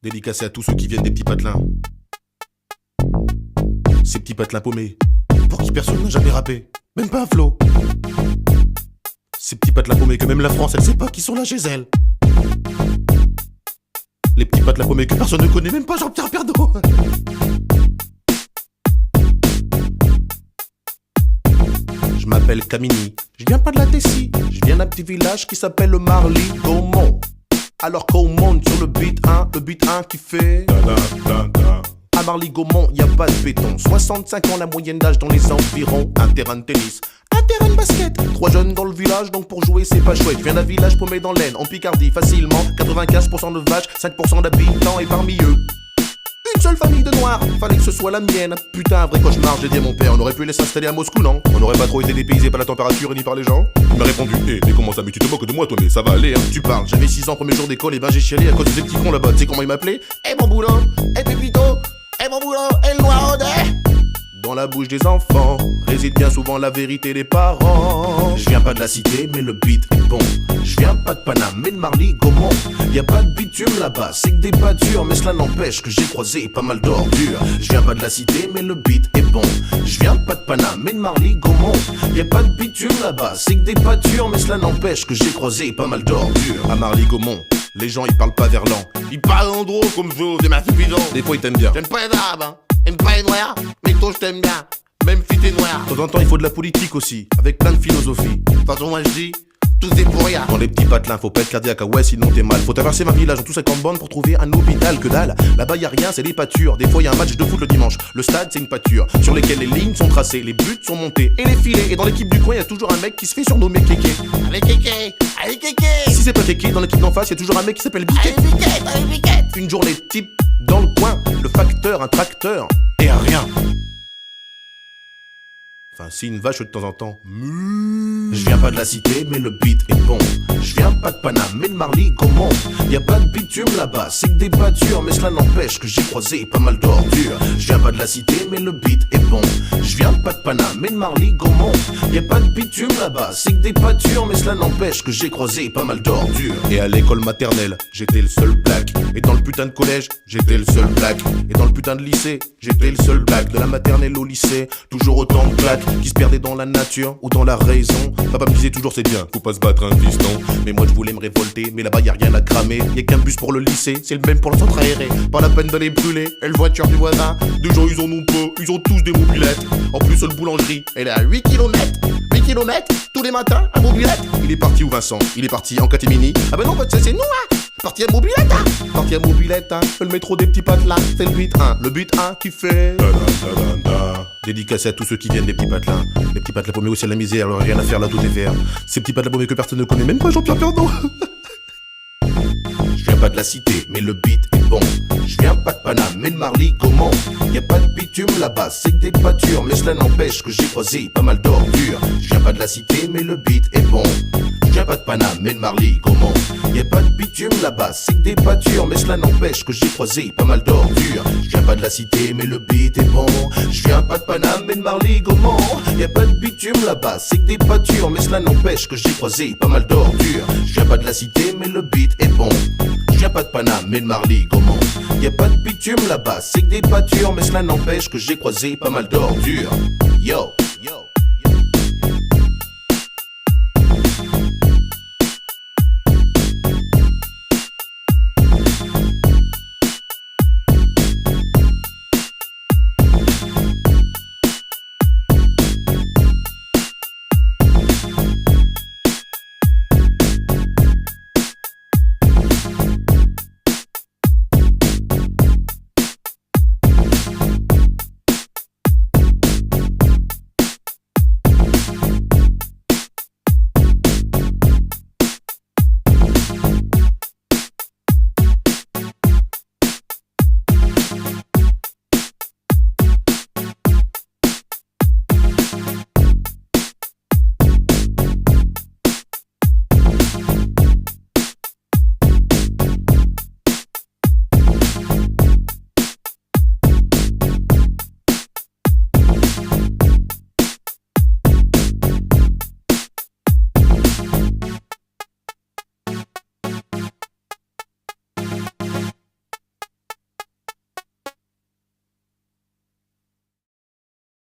Dédicacé à tous ceux qui viennent des petits patelins. Ces petits patelins paumés, pour qui personne n'a jamais rappé, même pas un flow. Ces petits patelins paumés que même la France, elle sait pas qui sont là chez elle. Les petits patelins paumés que personne ne connaît, même pas Jean-Pierre Pernaut. Je m'appelle Camini, je viens pas de la Tessie, je viens d'un petit village qui s'appelle le Marly-Gaumont. Alors qu'on monte sur le beat 1 qui fait à Marly-Gaumont, y a pas de béton. 65 ans la moyenne d'âge dans les environs. Un terrain de tennis, un terrain de basket. 3 jeunes dans le village, donc pour jouer c'est pas chouette. Je viens d'un village paumé dans l'Aisne, en Picardie, facilement 95% de vaches, 5% d'habitants. Et parmi eux, une seule famille de noirs, fallait que ce soit la mienne. Putain, un vrai cauchemar, j'ai dit à mon père. On aurait pu les s'installer à Moscou, non? On n'aurait pas trop été dépaysé par la température ni par les gens. Il m'a répondu, mais comment ça, mais tu te moques de moi toi, mais ça va aller, hein. Tu parles, j'avais 6 ans, premier jour d'école, et ben j'ai chialé à cause des petits cons là-bas. Tu sais comment ils m'appelaient? Eh mon boulot, eh Pépito, eh mon boulot, eh le noiraudet. Dans la bouche des enfants réside bien souvent la vérité des parents. Je viens pas de la cité, mais le beat est bon. Je viens pas de Paname, mais de Marly-Gaumont. Y a pas de bitume là-bas, c'est que des pâtures. Mais cela n'empêche que j'ai croisé pas mal d'ordures. Je viens pas de la cité, mais le beat est bon. Je viens pas de Paname, mais de Marly-Gaumont. Y a pas de bitume là-bas, c'est que des pâtures. Mais cela n'empêche que j'ai croisé pas mal d'ordures. À Marly-Gaumont, les gens ils parlent pas verlan. Ils parlent en gros comme vous, c'est ma suffisant. Des fois ils t'aiment bien. J'aime pas les arabes, hein. J'aime pas les noirs, mais toi je t'aime bien, même si t'es noir. De temps en temps il faut de la politique aussi, avec plein de philosophie. De toute façon moi je dis, tout c'est pour rien. Dans les petits patelins, faut pas être cardiaque, ah ouais sinon t'es mal. Faut traverser ma village en tout 50 bandes pour trouver un hôpital, que dalle. Là-bas y a rien, c'est des pâtures. Des fois y a un match de foot le dimanche. Le stade c'est une pâture, sur lesquelles les lignes sont tracées, les buts sont montés et les filets. Et dans l'équipe du coin y a toujours un mec qui se fait surnommer Kéké. Allez Kéké, allez Kéké. Si c'est pas Kéké, dans l'équipe d'en face y a toujours un mec qui s'appelle Biquet. Allez Biquet, allez Biquet. Une journée type dans le coin, le facteur, un tracteur et un rien. Enfin, si une vache de temps en temps. Je viens pas de la cité, mais le beat est bon. Je viens pas de Paname, mais de Marly-Gaumont. Y a pas de bitume là-bas, c'est que des pâtures. Mais cela n'empêche que j'ai croisé pas mal d'ordures. Je viens pas de la cité, mais le beat est bon. Je viens pas de Paname, mais de Marly-Gaumont. Y a pas de bitume là-bas, c'est que des pâtures. Mais cela n'empêche que j'ai croisé pas mal d'ordures. Et à l'école maternelle, j'étais le seul black. Et dans le putain de collège, j'étais le seul black. Et dans le putain de lycée, j'étais le seul black. De la maternelle au lycée, toujours autant de black qui se perdaient dans la nature ou dans la raison. Papa me disait toujours c'est bien, faut pas se battre un piston. Mais moi je voulais me révolter, mais là-bas y a rien à cramer. Y a qu'un bus pour le lycée, c'est le même pour le centre aéré. Pas la peine d'aller brûler, et le voiture du voisin. Des gens ils en ont pas, ils ont tous des mobilettes. En plus seule boulangerie, elle est à 8 km. 8 km, tous les matins, à mobilette. Il est parti où Vincent? Il est parti en catimini. Ah ben non, c'est nous hein. Parti à mobilette hein. Parti à mobilette hein. Le métro des petits patelins, c'est le beat 1. Le beat 1 qui fait dédicacé à tous ceux qui viennent des petits patelins. Les petits patelins paumés aussi à la misère, alors rien à faire là, tout est vert. Ces petits patelins paumés que personne ne connaît, même pas Jean-Pierre Pernaut. Je viens pas de la cité, mais le beat est bon. Je viens pas de Paname, mais de Marly-Gaumont. Y a pas de bitume là-bas, c'est que des pâtures. Mais cela n'empêche que j'ai croisé pas mal d'ordures. Je viens pas de la cité, mais le beat est bon. Je viens pas de Paname, mais de Marly-Gaumont. Y a pas de bitume là-bas, c'est que des pâtures. Mais cela n'empêche que j'ai croisé pas mal d'ordures. Je viens pas de la cité, mais le beat est bon. Je viens pas de Paname, mais de Marly-Gaumont. Y a pas de bitume là-bas, c'est que des pâtures. Mais cela n'empêche que j'ai croisé pas mal d'ordures. Je viens pas de la cité, mais le beat est bon. Je viens pas de Paname, mais de Marly-Gaumont. Y a pas de bitume là-bas, c'est que des pâtures. Mais cela n'empêche que j'ai croisé pas mal d'ordures. Yo.